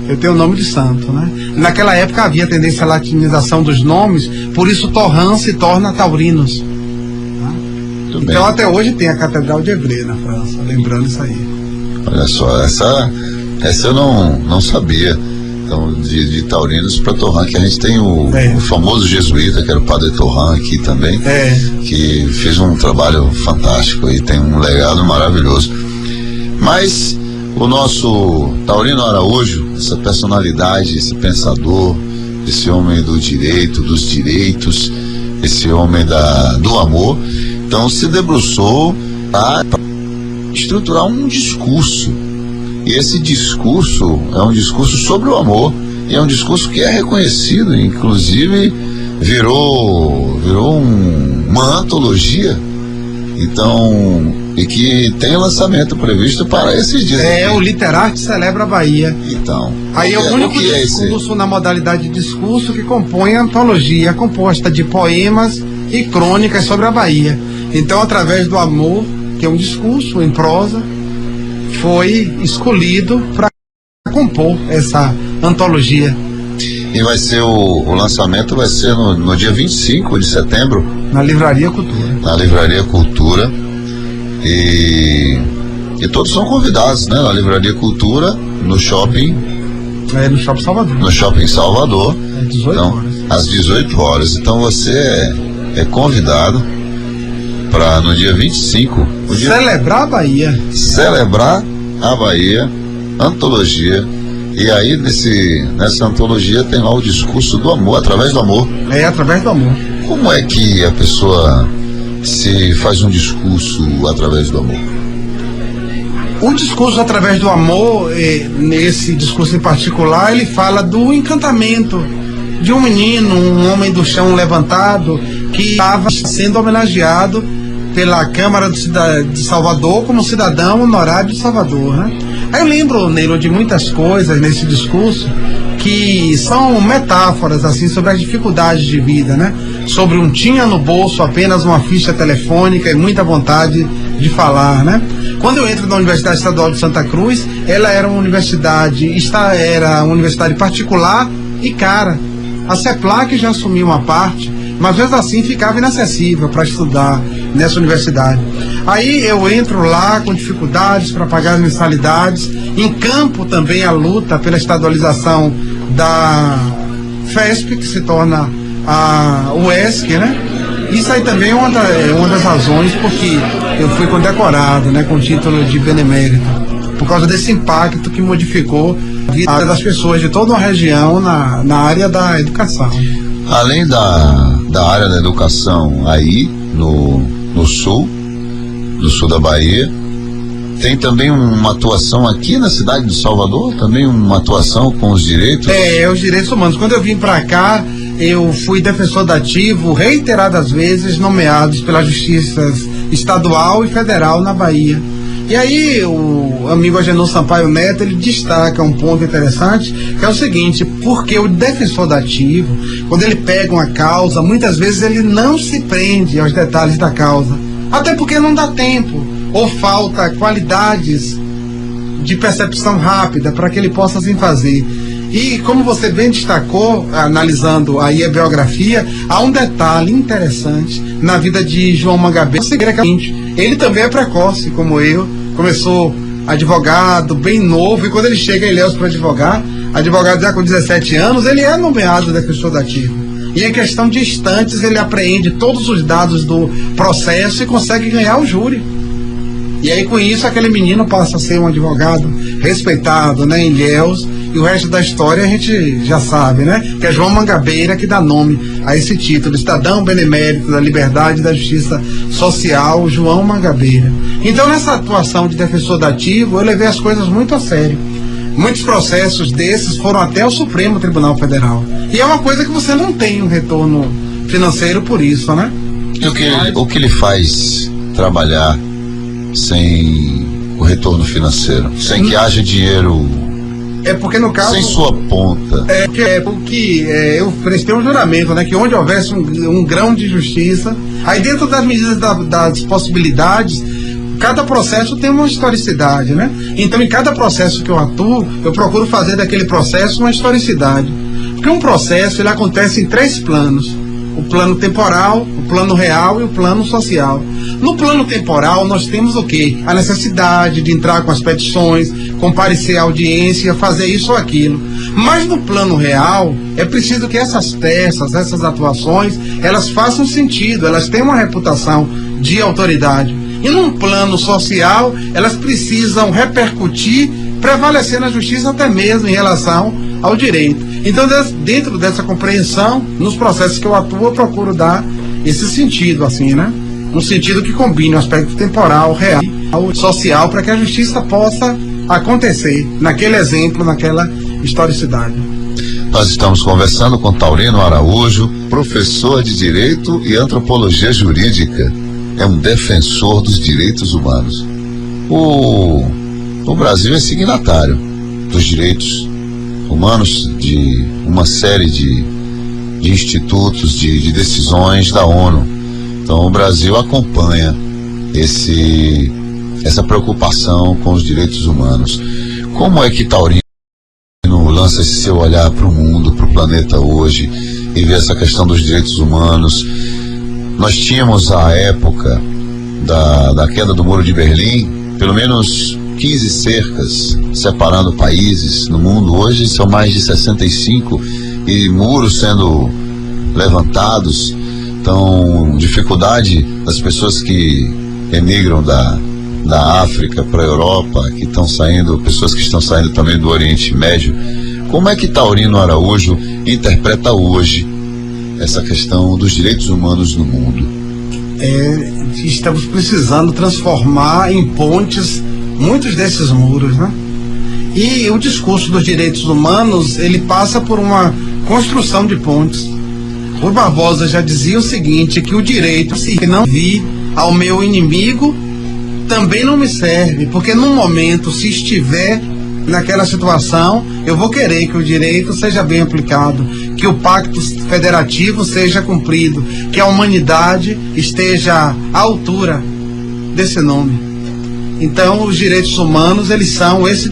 Eu tenho o nome de santo, né? Naquela época havia tendência à latinização dos nomes, por isso Torran se torna Taurinos. Então até hoje tem a Catedral de Évreux na França, lembrando isso aí. Olha só, essa eu não sabia. Então, de Taurinos para Torran, que a gente tem o famoso jesuíta, que era o Padre Torran aqui também, que fez um trabalho fantástico e tem um legado maravilhoso. Mas o nosso Taurino Araújo, essa personalidade, esse pensador, esse homem do direito, dos direitos, esse homem do amor, então se debruçou para estruturar um discurso. E esse discurso é um discurso sobre o amor, e é um discurso que é reconhecido, inclusive virou uma antologia. Então, e que tem lançamento previsto para esses dias. O Literarte celebra a Bahia. Então, aí é o único discurso na modalidade de discurso que compõe a antologia, composta de poemas e crônicas sobre a Bahia. Então, através do amor, que é um discurso em prosa, foi escolhido para compor essa antologia. E vai ser o lançamento vai ser no dia 25 de setembro. Na Livraria Cultura. Na Livraria Cultura. E todos são convidados, né? Na Livraria Cultura, no shopping. No Shopping Salvador. No Shopping Salvador. 18 horas. Às 18 horas. Então você é convidado para no dia 25. Celebrar a Bahia. Celebrar a Bahia, antologia, e aí nessa antologia tem lá o discurso do amor, através do amor. É, através do amor. Como é que a pessoa se faz um discurso através do amor? O discurso através do amor, nesse discurso em particular, ele fala do encantamento de um menino, um homem do chão levantado, que estava sendo homenageado pela Câmara de Salvador como cidadão honorário de Salvador, né? Aí eu lembro, Neilo, de muitas coisas nesse discurso que são metáforas, assim, sobre as dificuldades de vida, né? Sobre um tinha no bolso apenas uma ficha telefônica e muita vontade de falar, né? Quando eu entro na Universidade Estadual de Santa Cruz, ela era uma universidade particular e cara. A CEPLAC já assumiu uma parte, mas mesmo assim ficava inacessível para estudar nessa universidade. Aí eu entro lá com dificuldades para pagar as mensalidades, encampo também a luta pela estadualização da FESP, que se torna a UESC, né? Isso aí também é uma das razões porque eu fui condecorado, né, com o título de benemérito, por causa desse impacto que modificou a vida das pessoas de toda uma região na área da educação. Além da área da educação aí no sul da Bahia, tem também uma atuação aqui na cidade de Salvador, também uma atuação com os direitos? Os direitos humanos. Quando eu vim para cá, eu fui defensor dativo reiteradas vezes, nomeados pela Justiça Estadual e Federal na Bahia. E aí o amigo Agenor Sampaio Neto, ele destaca um ponto interessante, que é o seguinte: porque o defensor dativo, quando ele pega uma causa, muitas vezes ele não se prende aos detalhes da causa, até porque não dá tempo, ou falta qualidades de percepção rápida para que ele possa assim fazer. E como você bem destacou, analisando aí a biografia, há um detalhe interessante na vida de João Mangabeira, que é o seguinte: ele também é precoce, como eu, começou advogado, bem novo, e quando ele chega em Ilhéus para advogado já com 17 anos, ele é nomeado defensor dativo. E em questão de instantes, ele apreende todos os dados do processo e consegue ganhar o júri. E aí, com isso, aquele menino passa a ser um advogado respeitado, né, em Ilhéus. E o resto da história a gente já sabe, né? Que é João Mangabeira que dá nome a esse título, cidadão benemérito da liberdade e da justiça social, João Mangabeira. Então, nessa atuação de defensor dativo, eu levei as coisas muito a sério. Muitos processos desses foram até o Supremo Tribunal Federal. E é uma coisa que você não tem um retorno financeiro por isso, né? E o que lhe faz trabalhar sem o retorno financeiro? Sem que haja dinheiro... É porque no caso... Sem sua ponta. Porque eu prestei um juramento, né? Que onde houvesse um grão de justiça, aí dentro das medidas das possibilidades, cada processo tem uma historicidade, né? Então, em cada processo que eu atuo, eu procuro fazer daquele processo uma historicidade. Porque um processo, ele acontece em 3 planos. O plano temporal, o plano real e o plano social. No plano temporal, nós temos o quê? A necessidade de entrar com as petições, comparecer à audiência, fazer isso ou aquilo. Mas no plano real, é preciso que essas peças, essas atuações, elas façam sentido, elas tenham uma reputação de autoridade. E num plano social, elas precisam repercutir, prevalecer na justiça até mesmo em relação ao direito. Então, dentro dessa compreensão, nos processos que eu atuo, eu procuro dar esse sentido, assim, né? Um sentido que combine o aspecto temporal, real, social, para que a justiça possa acontecer naquele exemplo, naquela historicidade. Nós estamos conversando com Taurino Araújo, professor de Direito e Antropologia Jurídica. É um defensor dos direitos humanos. O Brasil é signatário dos direitos humanos de uma série de institutos, de decisões da ONU. Então o Brasil acompanha essa preocupação com os direitos humanos. Como é que Taurino lança esse seu olhar para o mundo, para o planeta hoje, e vê essa questão dos direitos humanos? Nós tínhamos a época da queda do Muro de Berlim, pelo menos 15 cercas separando países no mundo. Hoje são mais de 65 e muros sendo levantados. Então, dificuldade das pessoas que emigram da da África para a Europa, que estão saindo, pessoas que estão saindo também do Oriente Médio. Como é que Taurino Araújo interpreta hoje essa questão dos direitos humanos no mundo? Estamos precisando transformar em pontes muitos desses muros, né? E o discurso dos direitos humanos, ele passa por uma construção de pontes. Rui Barbosa já dizia o seguinte, que o direito, se não vir ao meu inimigo, também não me serve, porque num momento, se estiver naquela situação, eu vou querer que o direito seja bem aplicado, que o pacto federativo seja cumprido, que a humanidade esteja à altura desse nome. Então, os direitos humanos, eles são esse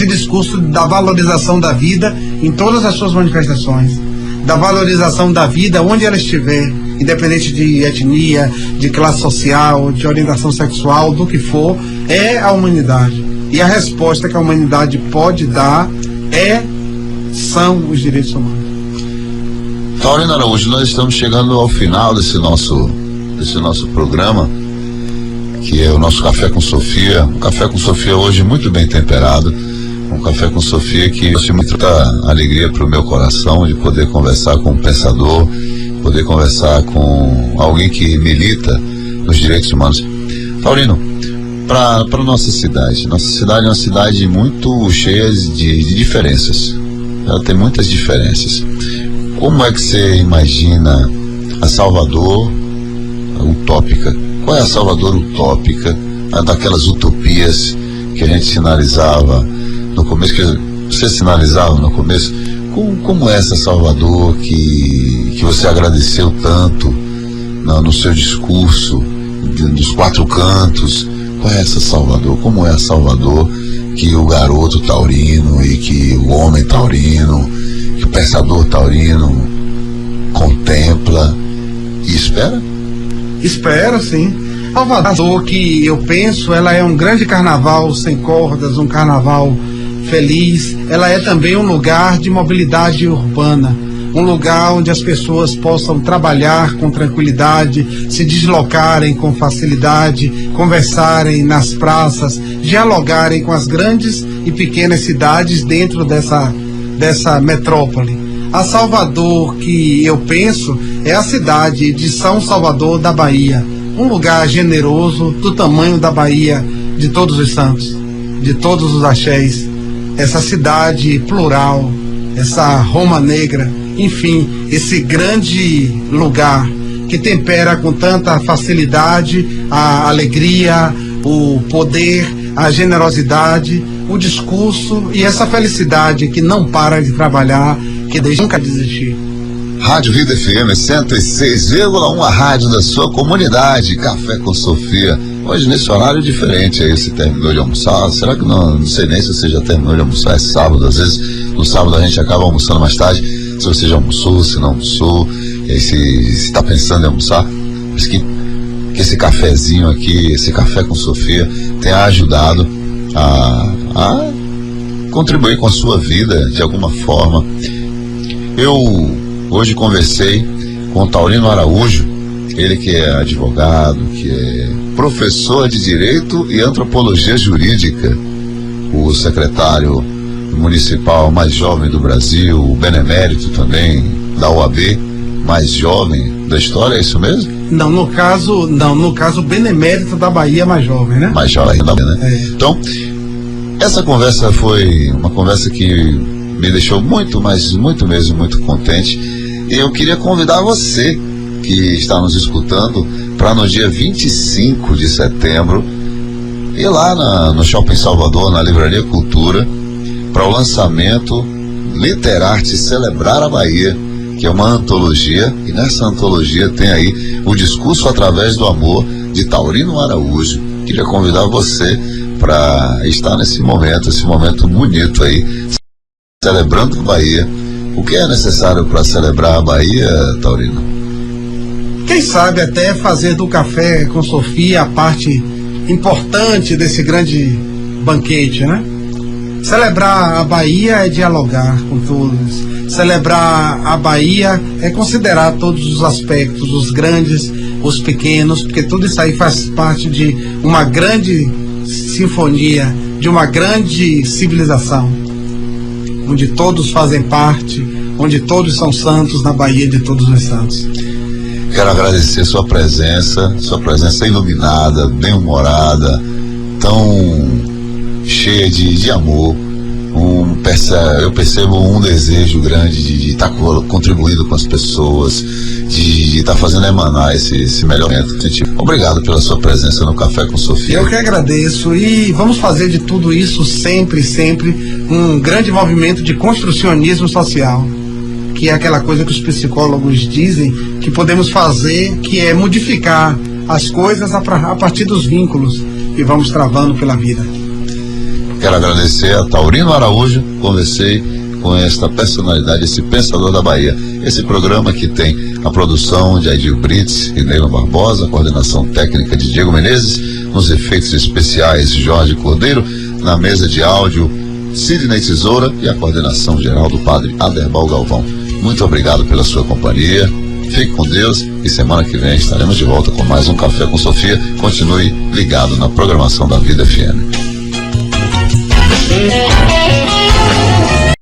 discurso da valorização da vida em todas as suas manifestações, da valorização da vida onde ela estiver, independente de etnia, de classe social, de orientação sexual, do que for, é a humanidade. E a resposta que a humanidade pode dar são os direitos humanos. Taurino Araújo, nós estamos chegando ao final desse nosso programa, que é o nosso Café com Sofia. Um Café com Sofia hoje muito bem temperado, um Café com Sofia que trouxe muita alegria para o meu coração de poder conversar com um pensador, poder conversar com alguém que milita nos direitos humanos. Taurino, para nossa cidade é uma cidade muito cheia de diferenças. Ela tem muitas diferenças. Como é que você imagina a Salvador utópica? Qual é a Salvador utópica? A daquelas utopias que a gente sinalizava no começo, que você sinalizava no começo. Como é essa Salvador que você agradeceu tanto no seu discurso dos quatro cantos? Qual é essa Salvador? Como é a Salvador que o garoto taurino e que o homem taurino, que o pensador taurino contempla e espera? Espero, sim. Salvador, que eu penso, ela é um grande carnaval sem cordas, um carnaval feliz. Ela é também um lugar de mobilidade urbana, um lugar onde as pessoas possam trabalhar com tranquilidade, se deslocarem com facilidade, conversarem nas praças, dialogarem com as grandes e pequenas cidades dentro dessa metrópole. A Salvador que eu penso é a cidade de São Salvador da Bahia, um lugar generoso do tamanho da Bahia de Todos os Santos, de todos os axés, essa cidade plural, essa Roma Negra, enfim, esse grande lugar que tempera com tanta facilidade a alegria, o poder, a generosidade, o discurso e essa felicidade que não para de trabalhar, que desde nunca desistir. Rádio Vida FM 106,1, a rádio da sua comunidade, Café com Sofia. Hoje nesse horário diferente aí, você terminou de almoçar? Será que não sei nem se você já terminou de almoçar, é sábado, às vezes no sábado a gente acaba almoçando mais tarde, se você já almoçou, se não almoçou, e aí se está pensando em almoçar, mas que esse cafezinho aqui, esse Café com Sofia tenha ajudado a contribuir com a sua vida de alguma forma. Eu hoje conversei com o Taurino Araújo, ele que é advogado, que é professor de Direito e Antropologia Jurídica, o secretário municipal mais jovem do Brasil, o benemérito também da OAB, mais jovem da história, é isso mesmo? Não, no caso, o benemérito da Bahia mais jovem, né? Mais jovem da Bahia, né? Então, essa conversa foi uma conversa que me deixou muito mesmo, muito contente. E eu queria convidar você que está nos escutando para no dia 25 de setembro ir lá no Shopping Salvador, na Livraria Cultura, para o lançamento Literarte Celebrar a Bahia, que é uma antologia, e nessa antologia tem aí o discurso através do amor de Taurino Araújo. Queria convidar você para estar nesse momento bonito aí, celebrando a Bahia. O que é necessário para celebrar a Bahia, Taurino? Quem sabe até fazer do Café com Sofia a parte importante desse grande banquete, né? Celebrar a Bahia é dialogar com todos. Celebrar a Bahia é considerar todos os aspectos, os grandes, os pequenos, porque tudo isso aí faz parte de uma grande sinfonia, de uma grande civilização, onde todos fazem parte, onde todos são santos, na Bahia de todos os santos. Quero agradecer sua presença iluminada, bem-humorada, tão cheia de amor. Eu percebo um desejo grande de estar contribuindo com as pessoas, de estar fazendo emanar esse melhoramento. Obrigado pela sua presença no Café com Sofia. Eu que agradeço, e vamos fazer de tudo isso sempre um grande movimento de construcionismo social, que é aquela coisa que os psicólogos dizem que podemos fazer, que é modificar as coisas a partir dos vínculos que vamos travando pela vida. Quero agradecer a Taurino Araújo. Conversei com esta personalidade, esse pensador da Bahia. Esse programa que tem a produção de Aidil Brits e Neila Barbosa, a coordenação técnica de Diego Menezes, nos efeitos especiais Jorge Cordeiro, na mesa de áudio Sidney Tesoura e a coordenação geral do padre Aderbal Galvão. Muito obrigado pela sua companhia. Fique com Deus e semana que vem estaremos de volta com mais um Café com Sofia. Continue ligado na programação da Vida FM.